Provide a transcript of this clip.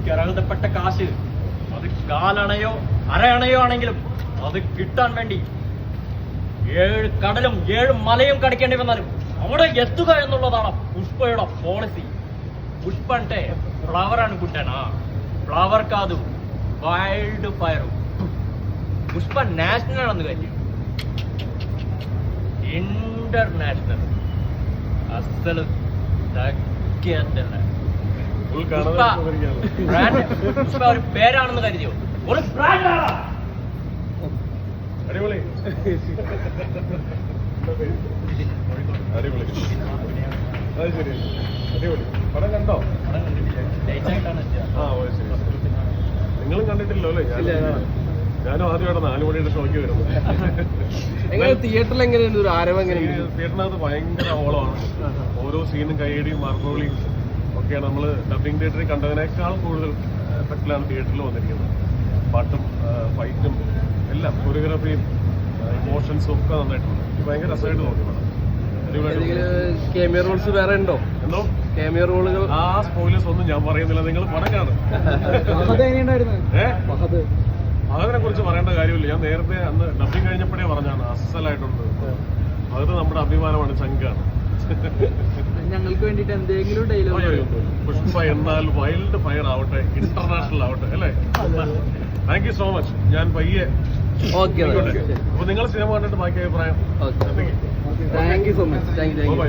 എനിക്ക് അർഹതപ്പെട്ട കാശ് അത് കാലണയോ അരയണയോ ആണെങ്കിലും അത് കിട്ടാൻ വേണ്ടി 7 കടലും 7 മലയും കടക്കേണ്ടി വന്നാലും അവിടെ എത്തുക എന്നുള്ളതാണ് പുഷ്പയുടെ പോളിസി. പുഷ്പ అంటే ఫ్లవర్ అనుకుంటానా? ఫ్లవర్ కాదు, వైల్డ్ ఫైర్. పుష్ప నేషనల్ అన్న కాదు, ഇന്റർനാഷണൽ. അസല് തగ్గല്ല. പുഷ്പ ഒരു പേരാണെന്ന് കരുതിയോ? ഒരു ബ്രാൻഡാണ്. അടിപൊളി അടിപൊളി. അത് ശരി, അടിപൊളി. പടം കണ്ടോ? ആ ഓ ശരി. നിങ്ങളും കണ്ടിട്ടില്ലല്ലോ അല്ലേ? ഞാനും ആദ്യമായിട്ട് 4 മണിയുടെ ഷോയ്ക്ക് വരുന്നത്. തിയേറ്ററിൽ എങ്ങനെയുണ്ട് ഒരു ആരവം? തിയേറ്ററിനകത്ത് ഭയങ്കര ഓളമാണ്. ഓരോ സീനും കൈയടിയും മാർഗോളിയും ഒക്കെയാണ്. നമ്മൾ ഡബിങ് തിയേറ്ററിൽ കണ്ടതിനേക്കാൾ കൂടുതൽ എഫക്റ്റിലാണ് തിയേറ്ററിൽ വന്നിരിക്കുന്നത്. പാട്ടും ഫൈറ്റും എല്ലാം, കൊറിയോഗ്രാഫിയും ഇമോഷൻസും ഒക്കെ നന്നായിട്ടുണ്ട്. ഭയങ്കര രസമായിട്ട് തോന്നി പടം. ക്യാമിയോ റോൾസ് വേറെ ഉണ്ടോ? എന്തോ ക്യാമിയോ റോളുകൾ? ആ സ്പോയിലേഴ്സ് ഒന്നും ഞാൻ പറയുന്നില്ല, നിങ്ങൾ പടം കാണും. അതിനെ കുറിച്ച് പറയേണ്ട കാര്യമില്ല. ഞാൻ നേരത്തെ അന്ന് ഡബിങ് കഴിഞ്ഞപ്പോഴേ പറഞ്ഞാണ് അസലായിട്ടുണ്ട്. അത് നമ്മുടെ അഭിമാനമാണ്, ചങ്കാണ്. ഞങ്ങൾക്ക് വേണ്ടിട്ട് എന്തെങ്കിലും ഡയലോഗ്? പുഷ്പ എന്നാൽ വൈൽഡ് ഫയർ ആവട്ടെ, ഇന്റർനാഷണൽ ആവട്ടെ അല്ലേ? Thank you so much. ഞാൻ പയ്യെ. അപ്പൊ നിങ്ങൾ സിനിമ കണ്ടിട്ട് ബാക്കി അഭിപ്രായം. Thank you so much. Thank you. By.